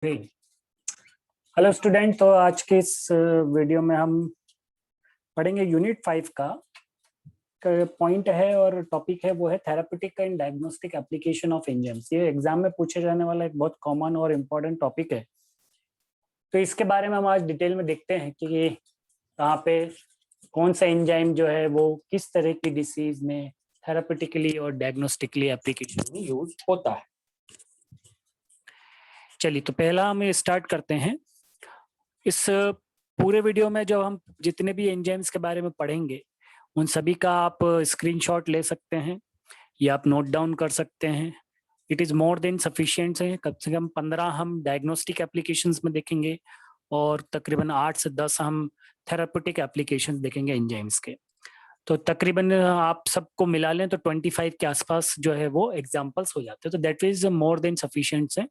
Great. Hello student, तो आज के इस वीडियो में हम पढ़ेंगे यूनिट 5 का पॉइंट है और टॉपिक है वो है therapeutic and diagnostic application of enzymes. ये एग्जाम में पूछे जाने वाला एक बहुत कॉमन और इम्पोर्टेंट टॉपिक है। तो इसके बारे में हम आज डिटेल में देखते हैं कि ये कहाँ पे कौन सा एंजाइम जो है वो किस तरह की डिसीज में थेराप्यूटिकली और डायग्नोस्टिकली एप्लीकेशन में यूज होता है। चलिए, तो पहला हम स्टार्ट करते हैं। इस पूरे वीडियो में जो हम जितने भी एंजाइम्स के बारे में पढ़ेंगे उन सभी का आप स्क्रीनशॉट ले सकते हैं या आप नोट डाउन कर सकते हैं। It is more than sufficient है। कम से कम 15 हम डायग्नोस्टिक एप्लीकेशंस में देखेंगे और तकरीबन 8 से 10 हम थेराप्यूटिक एप्लीकेशंस देखेंगे एंजाइम्स के। तो तकरीबन आप सबको मिला लें तो 25 के आसपास जो है वो एग्जाम्पल्स हो जाते हैं। तो that is more than sufficient है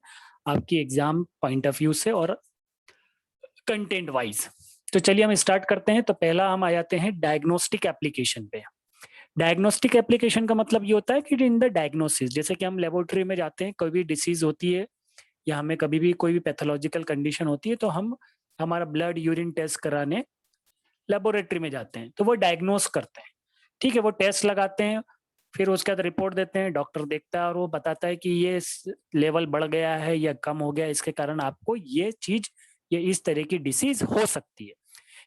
आपकी एग्जाम पॉइंट ऑफ व्यू से और कंटेंट वाइज। तो चलिए हम स्टार्ट करते हैं। तो पहला हम आ जाते हैं डायग्नोस्टिक एप्लीकेशन पे। डायग्नोस्टिक एप्लीकेशन का मतलब ये होता है कि इन द डायग्नोसिस, जैसे कि हम लेबोरेटरी में जाते हैं, कोई भी डिसीज होती है या हमें कभी भी कोई भी पैथोलॉजिकल कंडीशन होती है तो हम हमारा ब्लड यूरिन टेस्ट कराने लेबोरेटरी में जाते हैं, तो वो डायग्नोस करते हैं। ठीक है, वो टेस्ट लगाते हैं, फिर उसके बाद रिपोर्ट देते हैं, डॉक्टर देखता है और वो बताता है कि ये लेवल बढ़ गया है या कम हो गया, इसके कारण आपको ये चीज ये इस तरह की डिसीज हो सकती है।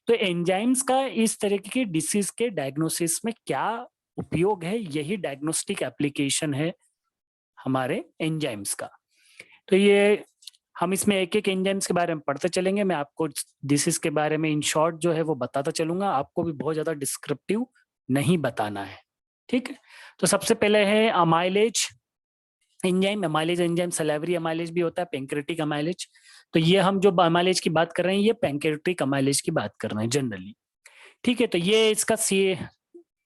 तो एंजाइम्स का इस तरह की डिसीज के डायग्नोसिस में क्या उपयोग है, यही डायग्नोस्टिक एप्लीकेशन है हमारे एंजाइम्स का। तो ये हम इसमें एक एक एंजाइम्स के बारे में पढ़ते चलेंगे। मैं आपको डिसीज के बारे में इन शॉर्ट जो है वो बताता चलूंगा, आपको भी बहुत ज्यादा डिस्क्रिप्टिव नहीं बताना है। ठीक है, तो सबसे पहले है amylase enzyme. Amylase enzyme salivary amylase भी होता है, पैंक्रेटिक अमाइलेज। तो ये हम जो अमाइलेज की बात कर रहे हैं ये पैंक्रेटिक अमाइलेज की बात कर रहे हैं जनरली। ठीक है, तो ये इसका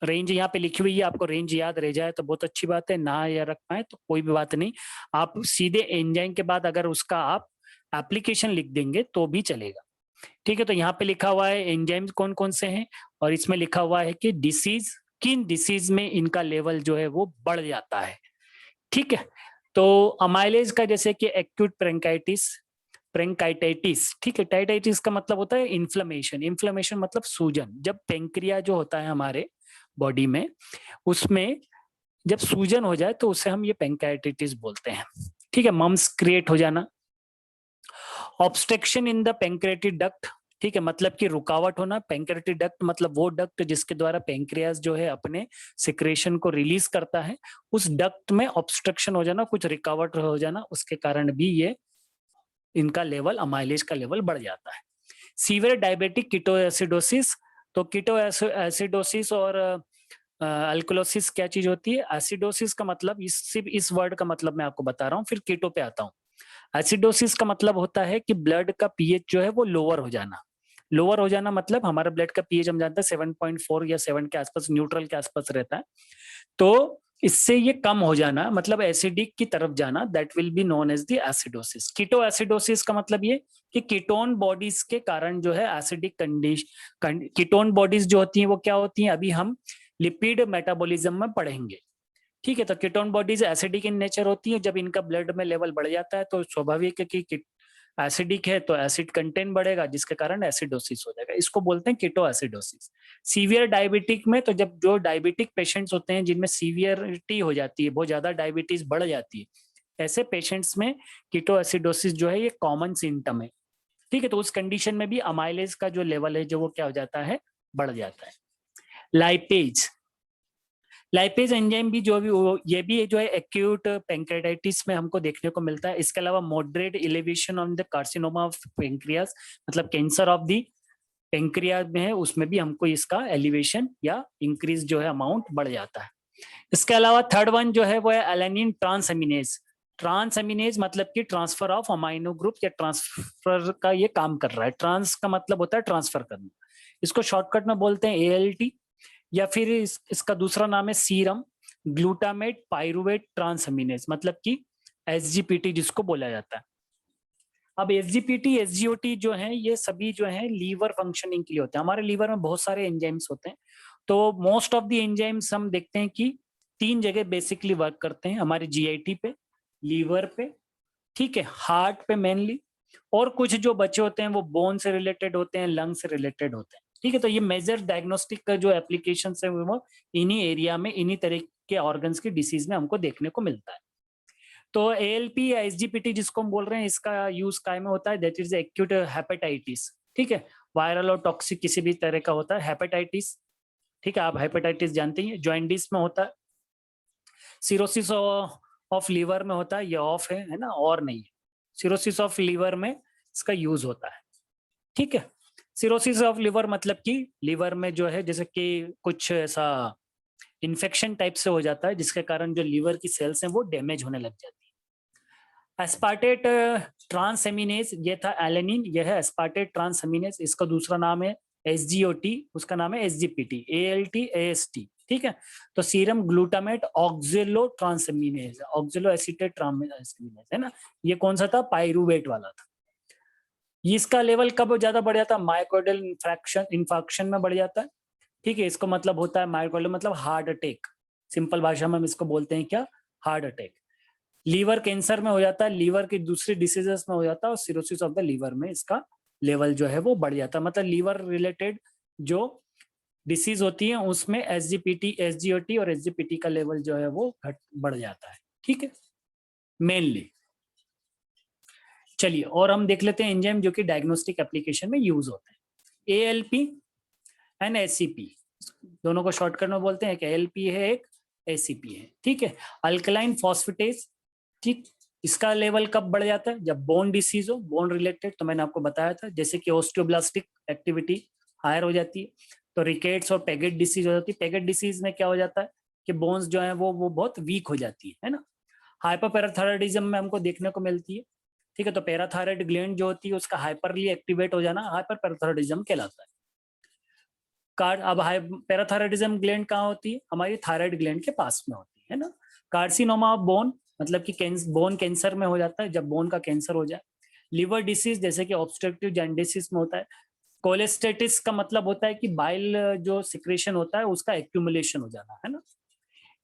रेंज यहाँ पे लिखी हुई है, आपको रेंज याद रह जाए तो बहुत अच्छी बात है, ना या रख पाए तो कोई भी बात नहीं। आप सीधे एंजाइम के बाद अगर उसका आप एप्लीकेशन लिख देंगे तो भी चलेगा। ठीक है, तो यहाँ पे लिखा हुआ है एंजाइम कौन कौन से हैं और इसमें लिखा हुआ है कि डिसीज, किन डिसीज में इनका लेवल जो है वो बढ़ जाता है। ठीक है, तो अमाइलेज का जैसे कि एक्यूट ब्रोंकाइटिस। ठीक है, टाइटाइटिस का मतलब होता है इन्फ्लेमेशन। इन्फ्लेमेशन मतलब सूजन। जब पेंक्रिया जो होता है हमारे बॉडी में, उसमें जब सूजन हो जाए तो उसे हम ये पेंक्रियाटाइटिस बोलते हैं। ठीक है, मम्स क्रिएट हो जाना। Obstruction in the pancreatic duct. ठीक है, मतलब कि रुकावट होना। पेंक्रियाटिक डक्ट मतलब वो डक्ट जिसके द्वारा पेंक्रियास जो है अपने सिक्रेशन को रिलीज करता है, उस डक्ट में ऑब्स्ट्रक्शन हो जाना, कुछ रुकावट हो जाना, उसके कारण भी ये इनका लेवल, अमाइलेज का लेवल बढ़ जाता है। Severe diabetic ketoacidosis. तो कीटोएसिडोसिस और अल्कोलोसिस क्या चीज होती है? एसिडोसिस का मतलब सिर्फ इस वर्ड का मतलब मैं आपको बता रहा हूँ, फिर कीटो पे आता हूँ। एसिडोसिस का मतलब होता है कि ब्लड का पीएच जो है वो लोअर हो जाना। लोअर हो जाना मतलब हमारा ब्लड का पीएच हम जानते हैं 7.4 या 7 के आसपास, न्यूट्रल के आसपास रहता है। तो इससे ये कम हो जाना, मतलब एसिडिक की तरफ जाना, that will be known as the acidosis. Keto acidosis का मतलब ये कि कीटोन बॉडीज के कारण जो है एसिडिक कंडीशन, कीटोन बॉडीज जो होती हैं वो क्या होती हैं, अभी हम लिपिड मेटाबॉलिज्म में पढ़ेंगे। ठीक है, तो ketone bodies acidic in nature होती है। जब इनका ब्लड में लेवल बढ़ जाता है तो स्वाभाविक है कि एसिडिक है तो एसिड कंटेंट बढ़ेगा, जिसके कारण एसिडोसिस हो जाएगा। इसको बोलते हैं कीटो एसिडोसिस। सीवियर डायबिटिक में, तो जब जो डायबिटिक पेशेंट्स होते हैं जिनमें सीवियरिटी हो जाती है, बहुत ज्यादा डायबिटीज बढ़ जाती है, ऐसे पेशेंट्स में कीटो एसिडोसिस जो है ये कॉमन सिम्टम है। ठीक है, तो उस कंडीशन में भी अमाइलेज का जो लेवल है जो वो क्या हो जाता है, बढ़ जाता है। लाइपेज, लाइपेज एंजाइम भी जो भी ये भी जो है एक्यूट पेंक्रेटाइटिस में हमको देखने को मिलता है। इसके अलावा moderate elevation on the carcinoma of pancreas, मतलब कैंसर ऑफ द पेंक्रिया में है, उसमें भी हमको इसका एलिवेशन या इंक्रीज जो है अमाउंट बढ़ जाता है। इसके अलावा थर्ड वन जो है वो है एलानिन ट्रांसएमिनेज। ट्रांसएमिनेज मतलब कि ट्रांसफर ऑफ अमाइनो ग्रुप या ट्रांसफर का ये काम कर रहा है। ट्रांस का मतलब होता है ट्रांसफर करना, इसको शॉर्टकट में बोलते हैं एएलटी, या फिर इसका दूसरा नाम है सीरम ग्लूटामेट पाइरुवेट ट्रांसएमिनेज, मतलब कि एसजीपीटी जिसको बोला जाता है। अब एसजीपीटी एसजीओटी जो है ये सभी जो है लीवर फंक्शनिंग के लिए होते हैं। हमारे लीवर में बहुत सारे एंजाइम्स होते हैं, तो मोस्ट ऑफ द एंजाइम्स हम देखते हैं कि 3 जगह बेसिकली वर्क करते हैं, हमारे जीआईटी पे, लीवर पे, ठीक है, हार्ट पे मेनली, और कुछ जो बचे होते हैं वो बोन से रिलेटेड होते हैं, लंग से रिलेटेड होते हैं। ठीक है, तो ये मेजर डायग्नोस्टिक का जो एप्लीकेशन है वो इन्हीं एरिया में, इन्हीं तरह के ऑर्गन्स की डिसीज में हमको देखने को मिलता है। तो एएलपी या एसजीपीटी जिसको हम बोल रहे हैं, इसका यूज काय में होता है, दैट इज एक्यूट हेपेटाइटिस। ठीक है, वायरल और टॉक्सिक किसी भी तरह का होता है हेपेटाइटिस। ठीक है, आप हेपेटाइटिस जानते हैं, जॉइंडिस में होता है, सिरोसिस ऑफ लीवर में होता है, ये ऑफ है ना, और नहीं है, सिरोसिस ऑफ लीवर में इसका यूज होता है। ठीक है, सिरोसिस ऑफ लीवर मतलब कि लीवर में जो है जैसे कि कुछ ऐसा इन्फेक्शन टाइप से हो जाता है जिसके कारण जो लीवर की सेल्स हैं वो डैमेज होने लग जाती है। एस्पार्टेट ट्रांसएमिनेज, ये था एलेनिन, ये है एस्पार्टेट ट्रांसएमिनेज, इसका दूसरा नाम है एसजीओटी, उसका नाम है एसजीपीटी, एएलटी एएसटी। ठीक है, तो serum glutamate ऑक्जेलो transaminase, ऑक्जेलो acetate transaminase है ना, ये कौन सा था, पाइरुवेट वाला था। इसका लेवल कब ज्यादा बढ़ जाता है, मायोकार्डियल इंफाक्शन में बढ़ जाता है। ठीक है, इसको मतलब होता है मायोकार्डियल मतलब हार्ट अटैक, सिंपल भाषा में हम इसको बोलते हैं क्या, हार्ट अटैक। लीवर कैंसर में हो जाता है, लीवर की दूसरी डिसीजेस में हो जाता है, और सिरोसिस ऑफ द लीवर में इसका लेवल जो है वो बढ़ जाता है। मतलब लीवर रिलेटेड जो डिसीज होती है उसमें एसजीपीटी, एसजीओटी और एसजीपीटी का लेवल जो है वो बढ़ जाता है। ठीक है, मेनली। चलिए, और हम देख लेते हैं एंजाइम जो कि डायग्नोस्टिक एप्लीकेशन में यूज होते हैं। एएलपी एंड एसीपी, दोनों को शॉर्टकट में बोलते हैं, एक एएलपी है एक एसीपी है। ठीक है, अल्कलाइन फॉस्फेटेज। ठीक, इसका लेवल कब बढ़ जाता है, जब बोन डिसीज हो, बोन रिलेटेड, तो मैंने आपको बताया था, जैसे कि ऑस्टियोब्लास्टिक एक्टिविटी हायर हो जाती है, तो रिकेट्स और पैगेट डिसीज हो जाती है। पैगेट डिसीज में क्या हो जाता है कि बोन्स जो है वो बहुत वीक हो जाती है ना। हाइपरपैराथायराइडिज्म में हमको देखने को मिलती है। ठीक है, तो पैराथायराइड ग्लैंड जो होती है उसका हाइपरली एक्टिवेट हो जाना हाइपरपैराथायराइडिज्म कहलाता है। अब पैराथायराइडिज्म ग्लैंड कहाँ होती है, हमारी थायराइड ग्लैंड के पास में होती है ना। कार्सिनोमा ऑफ बोन मतलब कि बोन कैंसर में हो जाता है, जब बोन का कैंसर हो जाए। लिवर डिसीज जैसे कि ऑब्स्ट्रक्टिव जॉन्डिस में होता है। कोलेस्टेटिस का मतलब होता है कि बाइल जो सिक्रेशन होता है उसका एक्यूमुलेशन हो जाना है ना।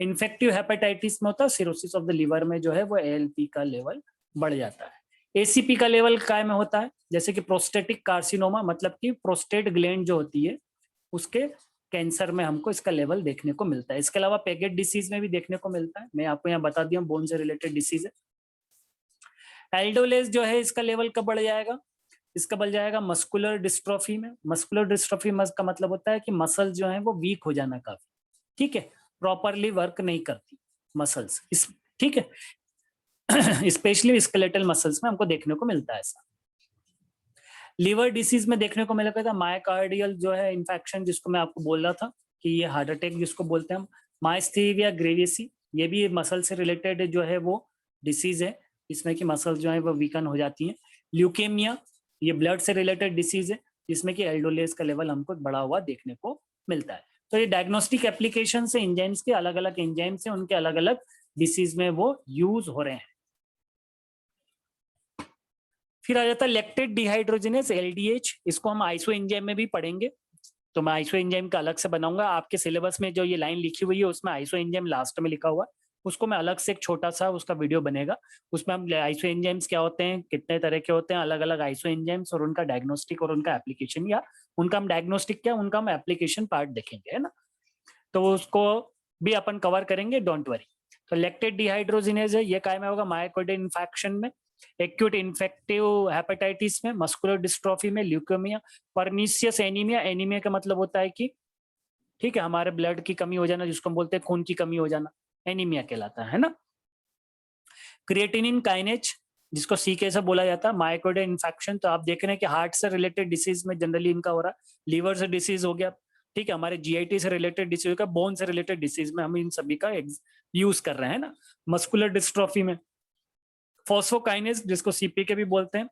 इन्फेक्टिव हेपेटाइटिस में होता है, सिरोसिस ऑफ द लिवर में जो है वो एएलपी का लेवल बढ़ जाता है। एसीपी का लेवल काय में होता है, जैसे कि प्रोस्टेटिक कार्सिनोमा मतलब कि प्रोस्टेट ग्लैंड जो होती है उसके कैंसर में हमको इसका लेवल देखने को मिलता है। इसके अलावा पैगेट डिसीज में भी देखने को मिलता है, मैं आपको यहाँ बता दिया बोन से रिलेटेड डिसीज है। एल्डोलेज जो है इसका लेवल कब बढ़ जाएगा, इसका बढ़ जाएगा मस्कुलर डिस्ट्रोफी में। मस्कुलर डिस्ट्रोफी का मतलब होता है कि मसल जो है वो वीक हो जाना काफी। ठीक है, प्रॉपरली वर्क नहीं करती मसल्स इस, ठीक है स्पेशली स्केलेटल मसल्स में हमको देखने को मिलता है ऐसा। लिवर डिसीज में देखने को मिलेगा था मायोकार्डियल जो है इन्फेक्शन, जिसको मैं आपको बोल रहा था कि ये हार्ट अटैक जिसको बोलते हैं हम, माइस्थीनिया ग्रेवियसी, ये भी मसल से रिलेटेड जो है वो डिसीज है, इसमें कि मसल जो है वो वीकन हो जाती है। ल्यूकेमिया, ये ब्लड से रिलेटेड डिसीज है जिसमें कि एल्डोलेज का लेवल हमको बढ़ा हुआ देखने को मिलता है। तो ये डायग्नोस्टिक एप्लीकेशन से एंजाइम्स के अलग अलग एंजाइम्स से उनके अलग अलग डिसीज में वो यूज हो रहे हैं। फिर आ जाता है लैक्टेट डिहाइड्रोजिनेज एलडीएच, इसको हम आइसो एंजाइम में भी पढ़ेंगे, तो मैं आइसो एंजाइम का अलग से बनाऊंगा। आपके सिलेबस में जो ये लाइन लिखी हुई है उसमें आइसो एंजाइम लास्ट में लिखा हुआ है, उसको मैं अलग से एक छोटा सा उसका वीडियो बनेगा, उसमें हम आइसो एंजाइम्स क्या होते हैं, कितने तरह के होते हैं, अलग अलग आइसो एंजाइम्स और उनका डायग्नोस्टिक और उनका एप्लीकेशन, या उनका हम डायग्नोस्टिक क्या उनका हम एप्लीकेशन पार्ट देखेंगे है ना, तो उसको भी अपन कवर करेंगे, डोंट वरी। तो लैक्टेट डिहाइड्रोजिनेज है, ये काय में होगा, मायोकार्डियल इन्फेक्शन में, एक्यूट इन्फेक्टिव हेपेटाइटिस में, मस्कुलर डिस्ट्रोफी में, ल्यूकेमिया, परनीसियस एनीमिया, एनीमिया का मतलब होता है कि ठीक है हमारे ब्लड की कमी हो जाना, जिसको हम बोलते हैं खून की कमी हो जाना, एनीमिया कहलाता है ना। क्रिएटिनिन काइनेज जिसको सीके से बोला जाता है, मायोकार्डियल इन्फेक्शन, तो आप देख रहे हैं कि हार्ट से रिलेटेड डिसीज में जनरली इनका हो रहा है, लीवर से डिसीज हो गया, ठीक है, हमारे जीआईटी से रिलेटेड डिसीज का, बोन से रिलेटेड डिसीज में हम इन सभी का यूज कर रहे हैं ना। मस्कुलर डिस्ट्रोफी में फॉस्फोकाइनेज जिसको सीपीके भी बोलते हैं,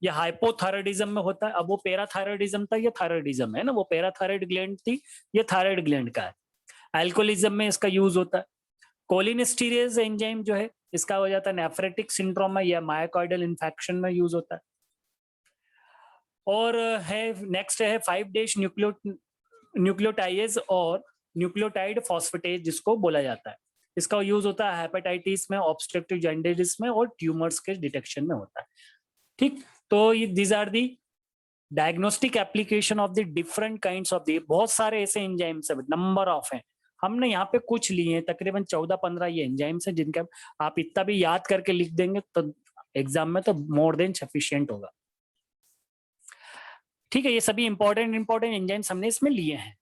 ये हाइपोथायराइडिज्म में होता है। अब वो पैराथायराइडिज्म था, ये थायराइडिज्म है ना, वो पैराथायराइड ग्लैंड थी, ये थायराइड ग्लैंड का है। अल्कोहलिज्म में इसका यूज होता है। कोलिनेस्टीरेज एंजाइम जो है इसका हो जाता है नेफ्रेटिक सिंड्रोम में या मायोकार्डियल इन्फेक्शन में यूज होता है। और है नेक्स्ट है 5' न्यूक्लियोटाइडेज और न्यूक्लियोटाइड फॉस्फेटेज जिसको बोला जाता है, इसका यूज होता है हेपेटाइटिस में, ऑब्स्ट्रक्टिव जॉन्डिस में और ट्यूमर्स के डिटेक्शन में होता है। ठीक, तो ये these are the diagnostic application of the different kinds of the, बहुत सारे ऐसे एंजाइम्स है, नंबर ऑफ हैं, हमने यहाँ पे कुछ लिए हैं, तकरीबन 14-15 ये एंजाइम्स हैं जिनके आप इतना भी याद करके लिख देंगे तो एग्जाम में तो मोर देन सफिशिएंट होगा। ठीक है, ये सभी इंपॉर्टेंट एंजाइम्स हमने इसमें लिए हैं।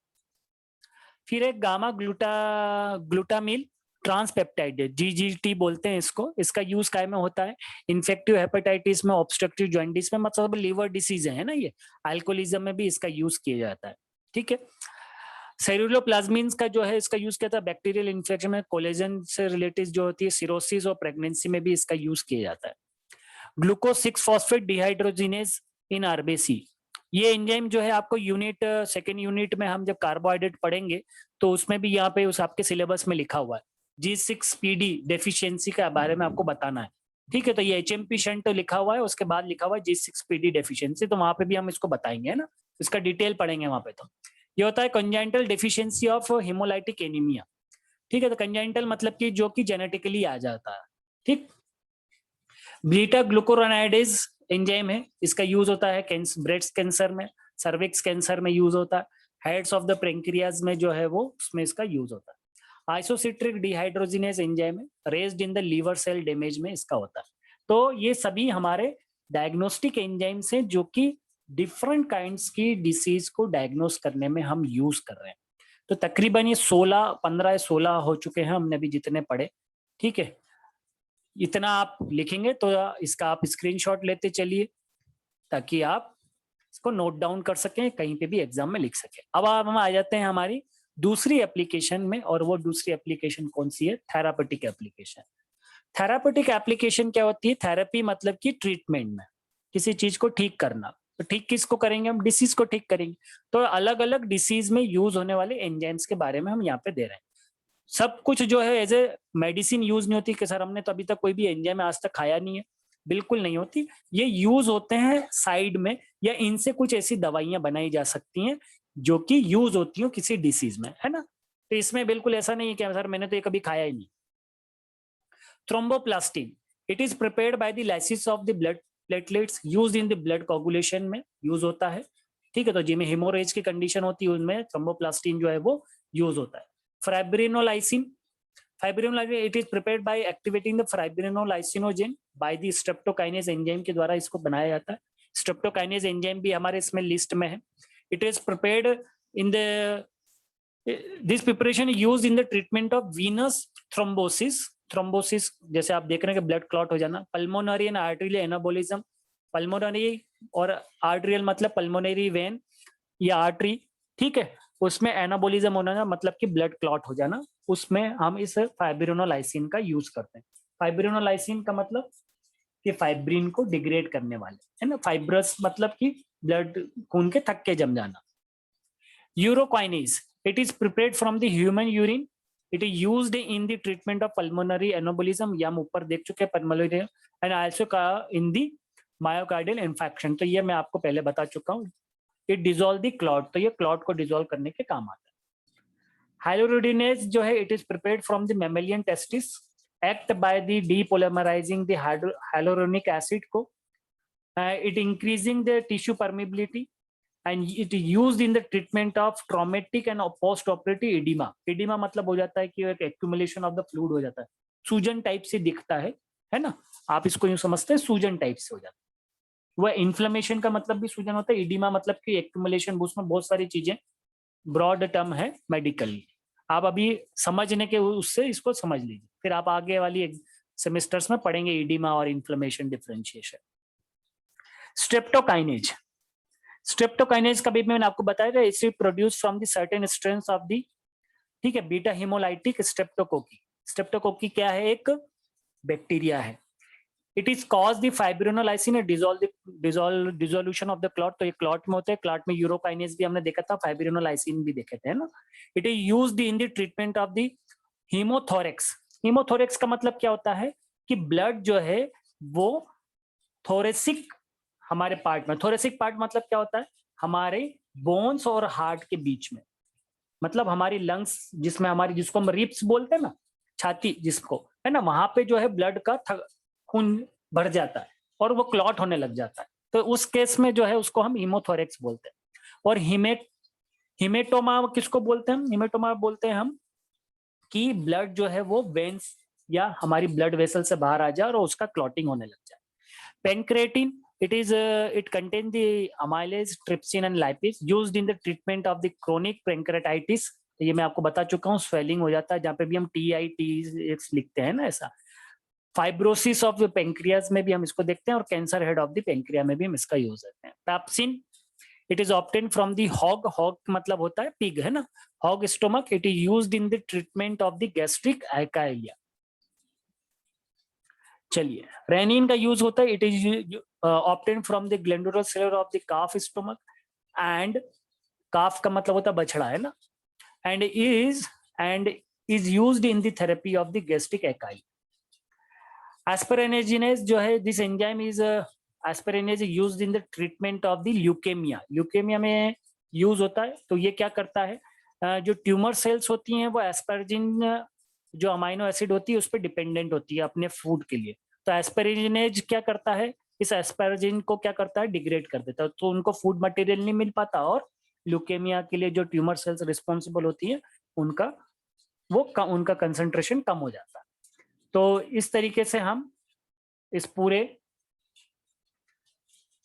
फिर एक गामा ग्लूटामिल ट्रांसपेप्टाइड है, जीजीटी बोलते हैं इसको। इसका यूज काय में होता है? इन्फेक्टिव हेपेटाइटिस में, ऑब्स्ट्रक्टिव जॉइंटिस में, मतलब लीवर डिसीज है ना ये। अल्कोहलिज्म में भी इसका यूज किया जाता है। ठीक है, सेरुलोप्लाज्मिन्स का जो है इसका यूज किया था बैक्टीरियल इन्फेक्शन में, कोलेजन से रिलेटेड जो होती है सिरोसिस और प्रेगनेंसी में भी इसका यूज किया जाता है। Glucose 6 phosphate dehydrogenase in RBC, ये एंजाइम जो है आपको यूनिट सेकेंड यूनिट में हम जब कार्बोहाइड्रेट पढ़ेंगे तो उसमें भी यहाँ पे उस आपके सिलेबस में लिखा हुआ है, G6PD डेफिशिएंसी के बारे में आपको बताना है। ठीक है, तो ये HMP शंट लिखा हुआ है, उसके बाद लिखा हुआ है G6PD डेफिशिएंसी, तो वहां पे भी हम इसको बताएंगे, है ना, इसका डिटेल पढ़ेंगे वहां पे। तो ये होता है congenital deficiency of haemolytic anaemia. ठीक है, तो कंजेनिटल मतलब कि जो कि जेनेटिकली आ जाता है। ठीक, बीटा ग्लूकुरोनाइडेज एंजाइम है, इसका यूज होता है ब्रेस्ट कैंसर में, सर्विक्स कैंसर में यूज होता है, हेड्स ऑफ द पेंक्रियाज में जो है वो उसमें इसका यूज होता है। आइसोसिट्रिक डिहाइड्रोजिनेज एंजाइम है, raised in the liver cell damage में इसका होता है। तो ये सभी हमारे डायग्नोस्टिक एंजाइम्स हैं जो कि डिफरेंट काइंड्स की डिसीज को डायग्नोस करने में हम यूज कर रहे हैं। तो तकरीबन ये 15 या 16 हो चुके हैं हमने अभी जितने पढ़े। ठीक है, इतना आप लिखेंगे तो इसका आप स्क्रीनशॉट लेते चलिए ताकि आप इसको नोट डाउन कर सकें, कहीं पे भी एग्जाम में लिख सकें। अब हम आ जाते हैं हमारी दूसरी एप्लीकेशन में, और वो दूसरी एप्लीकेशन कौन सी है? Therapeutic application. थेरापेटिक एप्लीकेशन क्या होती है? थेरेपी मतलब कि ट्रीटमेंट में किसी चीज को ठीक करना। तो ठीक किसको करेंगे हम? डिसीज को ठीक करेंगे। तो अलग अलग डिसीज में यूज होने वाले एंजाइम्स के बारे में हम यहाँ पे दे रहे हैं। सब कुछ जो है एज ए मेडिसिन यूज नहीं होती कि सर हमने तो अभी तक कोई भी एंजाइम आज तक खाया नहीं है, बिल्कुल नहीं होती। ये यूज होते हैं साइड में, या इनसे कुछ ऐसी दवाइयां बनाई जा सकती हैं जो कि यूज होती हो किसी डिसीज में, है ना। तो इसमें बिल्कुल ऐसा नहीं है कि सर मैंने तो ये कभी खाया ही नहीं। Thromboplastin, it is prepared by the lysis of the blood platelets used in the blood coagulation में यूज होता है। ठीक है, तो जिनमें हेमोरेज की कंडीशन होती है उनमें थ्रोम्बोप्लास्टिन जो है वो यूज होता है। फाइब्रिनोलाइसिन, it is prepared by activating the fibrinolycinogen by the streptokinase enzyme के द्वारा इसको बनाया जाता है। स्ट्रेप्टोकाइनेज एंजाइम भी हमारे इसमें लिस्ट में है। It is prepared in the this preparation used in the treatment of Venus thrombosis. Thrombosis जैसे आप देख रहे हैं कि ब्लड क्लॉट हो जाना, pulmonary and arterial anabolism. Pulmonary और आर्टरियल मतलब पल्मोनरी वेन या आर्टरी, ठीक है, उसमें एनाबोलिज्म होना मतलब कि ब्लड क्लॉट हो जाना, उसमें हम इस फाइब्रिनोलाइसिन का यूज करते हैं। फाइब्रिनोलाइसिन का मतलब कि फाइब्रिन को डिग्रेड करने वाले, है ना। फाइब्रस मतलब कि ब्लड खून के थक्के जम जाना। Urokinase, it is prepared from the human urine. It is used in the treatment of pulmonary anabolism, या हम ऊपर देख चुके हैं pulmonary, and also in the myocardial infection. तो ये मैं आपको पहले बता चुका हूँ। इट डिजोल्व द क्लॉट, तो ये क्लॉट को डिजोल्व करने के काम आता है। हाइलोरुडिनेज जो है, it is prepared from the mammalian testis, act by the depolymerising the hyaluronic acid को, it increasing the tissue permeability, and it used in the treatment of traumatic and post operative oedema. Oedema मतलब हो जाता है कि एक accumulation of the fluid हो जाता है, सूजन टाइप से दिखता है ना, आप इसको यूं समझते हैं सूजन टाइप से हो जाता है। वह इन्फ्लेमेशन का मतलब भी सूजन होता है, एडिमा मतलब कि एक्यूमुलेशन, उसमें बहुत सारी चीजें, ब्रॉड टर्म है मेडिकली, आप अभी समझने के उससे इसको समझ लीजिए, फिर आप आगे वाली सेमेस्टर्स में पढ़ेंगे एडिमा और इन्फ्लेमेशन डिफरेंशिएशन। स्ट्रेप्टोकाइनेज, स्ट्रेप्टोकाइनेज का भी मैंने आपको बताया था, इसे produce from the certain strains of the, ठीक है, बीटा हेमोलाइटिक स्ट्रेप्टोकोकी। स्ट्रेप्टोकोकी क्या है? एक बैक्टीरिया है। It is cause the fibrinolysin dissolution of the clot. तो ये क्लॉट में होते हैं, क्लॉट में यूरोकाइनेज भी हमने देखा था, फाइब्रिनोलाइसिन भी देखे थे, है ना। It is used in the treatment of the haemothorax. Haemothorax का मतलब क्या होता है कि ब्लड जो है वो थोरेसिक, हमारे पार्ट में, थोरेसिक पार्ट मतलब क्या होता है? हमारे बोन्स और हार्ट के बीच में, मतलब हमारी लंग्स जिसमें हमारी, जिसको हम रिब्स बोलते हैं ना, छाती जिसको, है ना, वहां पे जो है ब्लड का खून भर जाता है और वो क्लॉट होने लग जाता है। तो उस केस में जो है उसको हम हीमोथोरेक्स बोलते हैं। और हिमेटोमा किसको बोलते हैं? हिमेटोमा बोलते हैं हम कि ब्लड जो है वो वेन्स या हमारी ब्लड वेसल से बाहर आ जाए और उसका क्लॉटिंग होने लग जाए। पेनक्रेटिन, it contains the amylase, trypsin and lipase used in the treatment of the chronic pancreatitis। ये मैं आपको बता चुका हूँ, स्वेलिंग हो जाता है जहाँ पे भी हम TIT लिखते हैं ना, ऐसा। फाइब्रोसिस ऑफ द पेंक्रियाज में भी हम इसको देखते हैं और cancer head of the pancreas में भी हम इसका यूज करते हैं। Pepsin, it is obtain from the hog, hog मतलब होता है पिग, है ना, hog stomach. It is used in the treatment of the gastric achylia. चलिए, रेनिन का यूज होता है, it is obtain from the glandular cellar of the calf stomach, and calf का मतलब होता है बछड़ा, है ना, and is used in the therapy of the gastric achylia. Asparaginase जो है, this enzyme is asparaginase used in the treatment of the leukaemia. Leukaemia में यूज होता है। तो ये क्या करता है, जो ट्यूमर सेल्स होती हैं वो एस्पेरजिन जो अमाइनो एसिड होती है उस पर डिपेंडेंट होती है अपने फूड के लिए। तो एस्पेरेजिनेज क्या करता है, इस एस्पेरजिन को क्या करता है, डिग्रेड कर देता है, तो उनको फूड मटेरियल नहीं मिल पाता और ल्यूकेमिया के लिए जो ट्यूमर सेल्स रिस्पॉन्सिबल होती है उनका उनका कंसंट्रेशन कम हो जाता है। तो इस तरीके से हम इस पूरे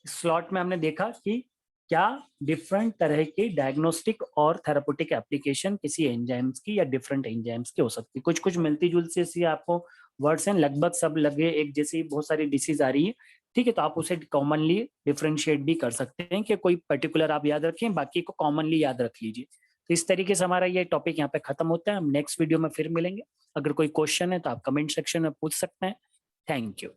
स्लॉट में हमने देखा कि क्या डिफरेंट तरह की डायग्नोस्टिक और थेरापेटिक एप्लीकेशन किसी एंजाइम्स की या डिफरेंट एंजाइम्स की हो सकती है। कुछ कुछ मिलती जुलती सी आपको वर्ड्स हैं, लगभग सब लगे एक जैसी बहुत सारी डिसीज आ रही है, ठीक है। तो आप उसे कॉमनली डिफरेंशिएट भी कर सकते हैं कि कोई पर्टिकुलर आप याद रखें, बाकी को कॉमनली याद रख लीजिए। तो इस तरीके से हमारा ये टॉपिक यहाँ पे खत्म होता है। हम नेक्स्ट वीडियो में फिर मिलेंगे। अगर कोई क्वेश्चन है तो आप कमेंट सेक्शन में पूछ सकते हैं। Thank you.